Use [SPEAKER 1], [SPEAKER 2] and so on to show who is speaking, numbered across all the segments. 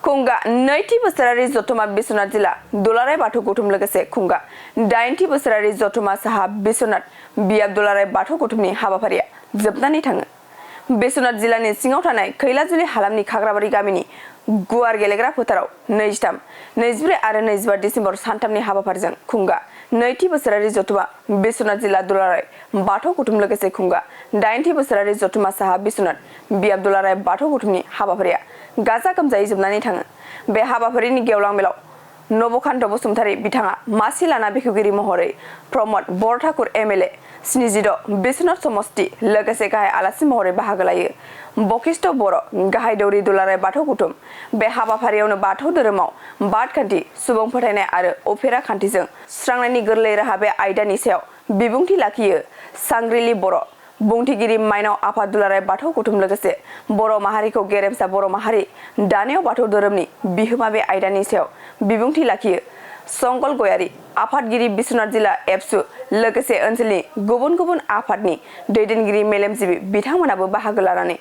[SPEAKER 1] खुंगा नैथि बोसोरारि जथुमा बिश्वनाथ जिल्ला दुलाराय बाथौ गौथुम लोगोसे खुंगा 8थि बोसोरारि जथुमा साहा बिश्वनाथ बियाब दुलाराय बाथौ गौथुमनि हाबाफारिया जोबनानै थाङो। बिश्वनाथ जिल्लानि सिङाव थानाय खैलाजुलि हालामनि खाग्राबारि गामिनि गुवार गेलेग्रा फोथाराव 23, 24 आरो 25 डिसेम्बर सानथामनि हाबाफारिजों खुंगा नैथि बोसोरारि जथुमा बिश्वनाथ जिल्ला दुलाराय बाथौ गौथुम लोगोसे खुंगा 8थि बोसोरारि जथुमा साहा बिश्वनाथ बियाब दुलाराय बाथौ गौथुमनि हाबाफारिया गाजा गोमजायै जोबनानै थाङो। बे हाबाफारिनि गेवलां मेलाव नबकान्त बसुमतारी बिथाङा मासि लाना बेखेवगिरि महरै प्रमद बरठाकुर MLA 76 बिश्वनाथ समष्टि लोगोसे गाहाय आलासि महरै बाहागो लायो। बखिष्ट बर' गाहाय दौरि दुलाराय बाथौ गौथुम बे हाबाफारियावनो बाथौ धोरोमाव बाद खान्थि सुबुं फोथायनाय आरो अफेरा खान्थिजों सुस्रांनायनि गोरलै राहा बे आयदानि सायाव बिबुंथि लाखियो सांग्रिली बर' बुंथिगिरि माइनाव आफाद दुलाराय बाथौ गौथुम लोगोसे बर' माहारिखौ गेरेमसा बर' माहारि दानायाव बाथौ धोरोमनि बिहोमा बे आयदानि सायाव बिबुंथि लाखियो संकल गयारी आफादगिरि बिश्वनाथ जिल्ला एबसु लोगोसे ओनसोलनि गुबुन गुबुन आफादनि दैदेनगिरि मेलेमजिबि बिथांमोनाबो बाहागो लानानै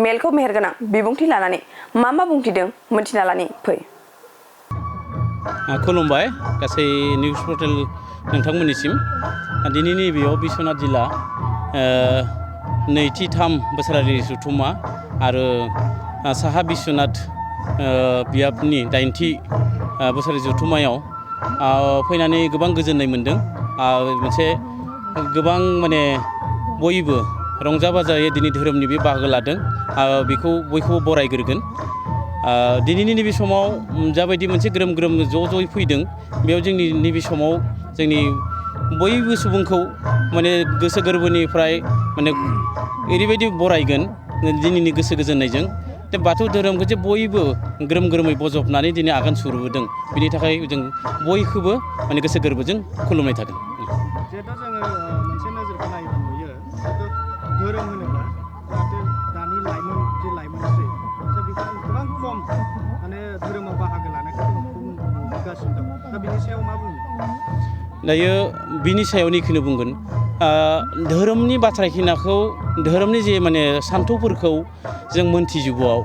[SPEAKER 1] मेलखौ मेहेरगोनां बिबुंथि लानानै मा बुंथिदों मोनथिना लानि फै।
[SPEAKER 2] खुलुमबाय गासै निउस पर्टेल नोंथांमोननिसिम दिनैनि बेयाव बिश्वनाथ जिल्ला नैथि 3 बोसोरारि जथुमा आरो साहा बिश्वनाथ बियाबनि 8थि बोसोरारि जथुमायाव फैनानै गोबां गोजोननाय मोनदों। मोनसे गोबां माने बयबो रंजा बाजायै दिनै धोरोमनि बे बाहागो लादों बेखौ बयखौबो बरायग्रोगोन। दिनैनि नैबे समाव जाबायदि मोनसे ग्रोम ग्रोम ज'यै फैदों बेयाव जोंनि नैबे समाव जोंनि बयबो सुबुंखौ माने गोसो गोरबोनिफ्राय माने ओरैबायदि बरायगोन दिनैनि गोसो गोजोननायजों जे बाथौ धोरोमखौ जे बयबो ग्रोम ग्रोमै बजबनानै दिनै आगान सुरबोदों बिनि थाखाय जों बयखौबो माने गोसो गोरबोजों खुलुमनाय थागोन।
[SPEAKER 3] जिहेतु जोङो मोनसे नोजोरखौ नायोबा नुयो जिहेतु धोरोम होनोब्ला जाहाथे दानि लाइमोनस्रि बेखौ गोबां खम माने धोरोमाव बाहागो लानायखौ जों नुगासिनो दं। दा बिनि सायाव मा बुङो?
[SPEAKER 2] दायो बिनि सायावनिखौनो बुंगोन धोरोमनि बाथ्राखिनाखौ धोरोमनि जे माने सान्थौफोरखौ जों मोनथिजोबोआव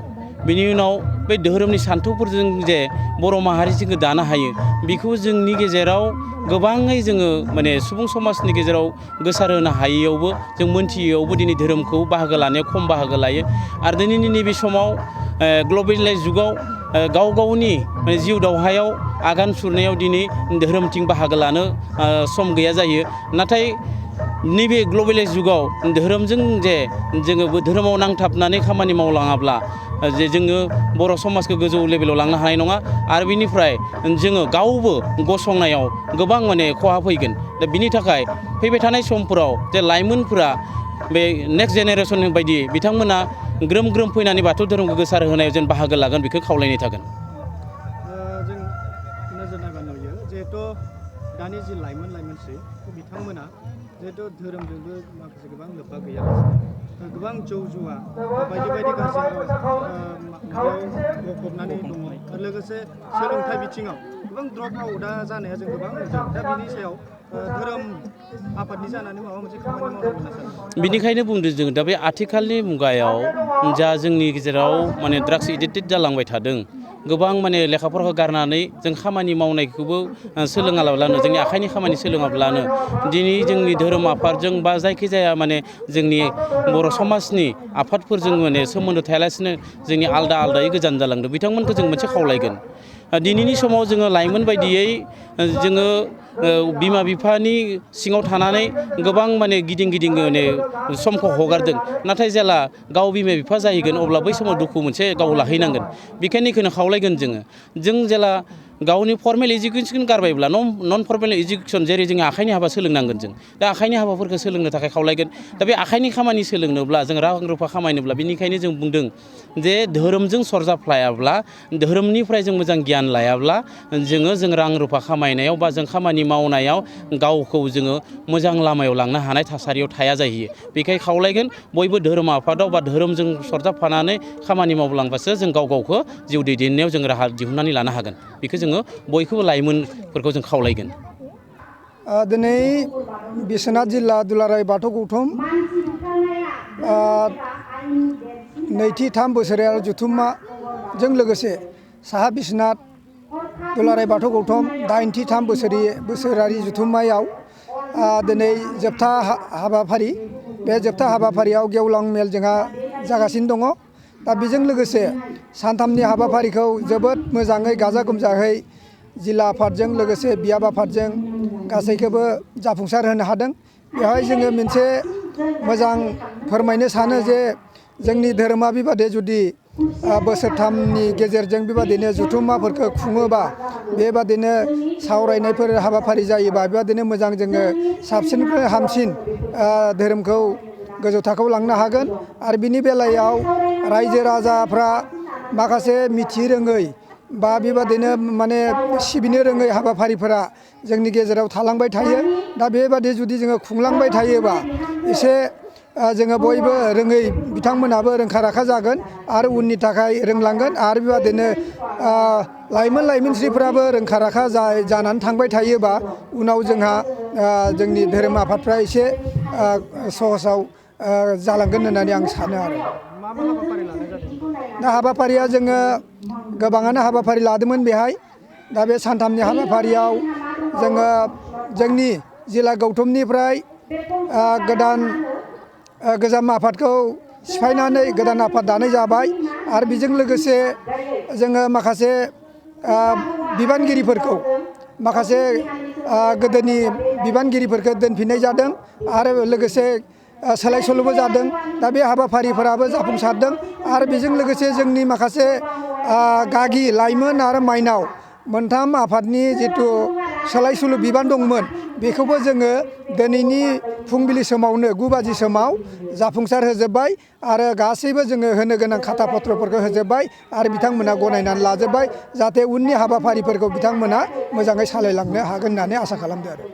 [SPEAKER 2] बिनि उनाव बे धोरोमनि सान्थौफोरजों जे बर' माहारि जोङो दानो हायो बेखौ जोंनि गेजेराव गोबाङै जोङो माने सुबुं समाजनि गेजेराव गोसारहोनो हायैयावबो जों मोनथियैयावबो दिनै धोरोमखौ बाहागो लानायाव खम बाहागो लायो आरो दिनैनि नैबे समाव ग्लबेलाइज जुगाव गाव गावनि जिउ दावहायाव आगान सुरनायाव दिनै धोरोमथिं बाहागो लानो सम गैया जायो। नाथाय नैबे ग्लबेलाइज जुगाव धोरोमजों जे जोङो धोरोमाव नांथाबनानै खामानि मावलाङाब्ला जे जोङो बर' समाजखौ गोजौ लेभेलाव लांनो हानाय नङा आरो बिनिफ्राय जोङो गावबो गसंनायाव गोबां माने खहा फैगोन। दा बिनि थाखाय फैबाय थानाय समफोराव जे लाइमोनफोरा बे नेक्स्ट जेनेरेसन बायदि बिथांमोना ग्रोम ग्रोम फैनानै बाथौ धोरोमखौ गोसार होनायाव जों बाहागो लागोन बेखौ खावलायनाय थागोन।
[SPEAKER 3] जों नोजोर नायबा नुयो जिहेथु दानि जि लाइमोनस्रि बिथांमोना जिहेतु धोरोमजोंबो माखासे गोबां लोब्बा गैयालासिनो गोबां जौ जुवा बायदि बायदि गाज्रि माबायाव गफबनानै दङ आरो लोगोसे सोलोंथाइ बिथिङाव गोबां द्रप आउटआ जानाया जों गोबां नुदों। दा बिनि सायाव धोरोम आफादनि जानानै माबा मोनसे खामानि मावनांगौ होनना सानो?
[SPEAKER 2] बिनिखायनो बुंदों जों दा बे आथिखालनि मुगायाव जा जोंनि गेजेराव माने ड्राग्स एडिक्टेड जालांबाय थादों गोबां माने लेखाफोरखौ गारनानै जों खामानि मावनायखौबो सोलोङाब्लानो जोंनि आखाइनि खामानि सोलोङाब्लानो दिनै जोंनि धोरोम आफादजों बा जायखिजाया माने जोंनि बर' समाजनि आफादफोरजों माने सोमोन्दो थायालासिनो जोंनि आलदायै गोजान जालांदों बिथांमोनखौ जों मोनसे खावलायगोन। दिनैनि समाव जोङो लाइमोन बायदियै जोङो बिमा बिफानि सिङाव थानानै गोबां माने गिदिं माने समखौ हगारदों नाथाय जेला गाव बिमा बिफा जाहैगोन अब्ला बै समाव दुखु मोनसे गाव लाहैनांगोन। बेखायनो बेखौनो खावलायगोन जों जेला गावनि फर्मेल इडुकेसन गारबायब्ला नन फर्मेल इडुकेसन जेरै जोङो आखाइनि हाबा सोलोंनांगोन जों दा आखाइनि हाबाफोरखौ सोलोंनो थाखाय खावलायगोन। दा बे आखाइनि खामानि सोलोंनोब्ला जों रां रुफा खामायनोब्ला बिनिखायनो जों बुंदों जे धोरोमजों सरजाबफ्लायाब्ला धोरोमनिफ्राय जों मोजां गियान लायाब्ला जों रां रुफा खामायनायाव बा जों खामानि मावनायाव गावखौ जोङो मोजां लामायाव लांनो हानाय थासारियाव थाया जाहैयो। बेखायनो खावलायगोन बयबो धोरोम आफादाव बा धोरोमजों सरजाबफानानै खामानि मावलांबासो जों गावखौ जिउ दैदेननायाव जों राहा दिहुननानै लानो हागोन। बेखौ जोङो बयखौबो लाइमोनफोरखौ जों खावलायगोन।
[SPEAKER 4] दिनै बिश्वनाथ जिल्ला दुलाराय बाथौ गौथुम नैथि 3 बोसोरारि जथुम्माजों लोगोसे साहा बिश्वनाथ दुलाराय बाथौ गौथुम 83 बोसोरारि जथुम्मायाव दिनै जोबथा हाबाफारि बे जोबथा हाबाफारियाव गेवलां मेल जोंहा जागासिनो दङ दा बेजों लोगोसे सानथामनि हाबाफारिखौ जोबोद मोजाङै गाजा गोमजायै जिल्ला आफादजों लोगोसे बियाब आफादजों गासैखौबो जाफुंसार होनो हादों बेवहाय जोङो मोनसे मोजां फोरमायनो सानो जे जोंनि धोरोमा बेबादि जुदि बोसोरथामनि गेजेरजों बेबादिनो जथुम्माफोरखौ खुङोबा बेबादिनो सावरायनायफोर हाबाफारि जायोबा बेबादिनो मोजां जोङो साबसिननिफ्राय हामसिन धोरोमखौ गोजौ थाखोआव लांनो हागोन आरो बिनि बेलायाव रायजो राजाफ्रा माखासे मिथि रोङै बा बेबादिनो माने सिबिनो रोङै हाबाफारिफोरा जोंनि गेजेराव थालांबाय थायो दा बेबादि जुदि जोङो खुंलांबाय थायोबा एसे जोङो बयबो रोङै बिथांमोनाबो रोंखा राखा जागोन आरो उननि थाखाय रोंलांगोन आरो बेबादिनो लाइमोनस्रिफ्राबो रोंखा राखा जानानै थांबाय थायोबा उनाव जोंहा जोंनि धोरोम आफादफ्रा एसे सहसाव जालांगोन होननानै आं सानो आरो
[SPEAKER 3] मा हाबाफारि लानाय जादों
[SPEAKER 4] दा हाबाफारिया जोङो गोबाङानो हाबाफारि लादोंमोन बेहाय दा बे सानथामनि हाबाफारियाव जोङो जोंनि जिल्ला गौथुमनिफ्राय गोजाम आफादखौ सिफायनानै गोदान आफाद दानाय जाबाय आरो बेजों लोगोसे जोङो माखासे बिबानगिरिफोरखौ माखासे गोदोनि बिबानगिरिफोरखौ दोनफिननाय जादों आरो लोगोसे सोलाय सोल'बो जादों दा बे हाबाफारिफोराबो जाफुंसारदों आरो बेजों लोगोसे जोंनि माखासे गागि लाइमोन आरो माइनाव मोनथाम आफादनि जिथु सोलाय सोल' बिबान दंमोन बेखौबो जोङो दिनैनि फुंबिलि समावनो 9 बाजि समाव जाफुंसार होजोब्बाय आरो गासैबो जोङो होनो गोनां खाथा पत्रफोरखौ होजोब्बाय आरो बिथांमोना गनायनानै लाजोब्बाय जाहाथे उननि हाबाफारिफोरखौ बिथांमोना मोजाङै सालायलांनो हागोन होननानै आसा खालामदों आरो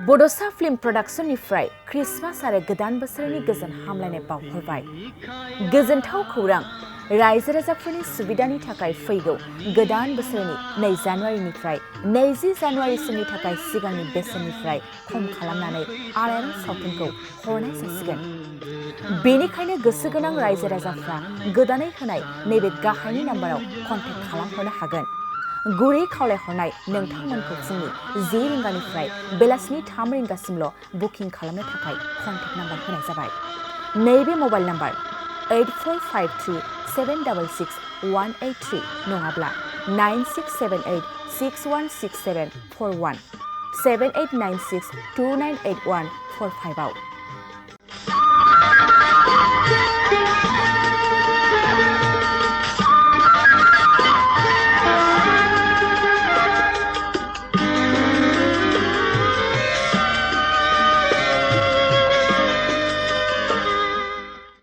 [SPEAKER 5] बड'सा फिल्म प्रडाक्शननिफ्राय क्रिसमास आरो गोदान बोसोरनि गोजोन हामलायनाय बावहरबाय गोजोनथाव खौरां रायजो राजाफोरनि सुबिदानि थाखाय फैगौ गोदान बोसोरनि 2 जानुवारिनिफ्राय 20 जानुवारिसिमनि थाखाय सिगांनि बेसेननिफ्राय खम खालामनानै आलायारन सावथुनखौ हरनाय जासिगोन बेनिखायनो गोसो गोनां रायजो राजाफ्रा गोदानै होनाय नैबे गाहायनि नाम्बाराव कन्टेक्ट खालामहरनो हागोन गुरै खावलायहरनाय नोंथांमोनखौ फुंनि 10 रिंगानिफ्राय बेलासिनि 3 रिंगासिमल' बुकिं खालामनो थाखाय कन्टेक्ट नाम्बार होनाय जाबाय नैबे मबाइल नाम्बार 8452766183 नङाब्ला 9678616741 7896298145 आव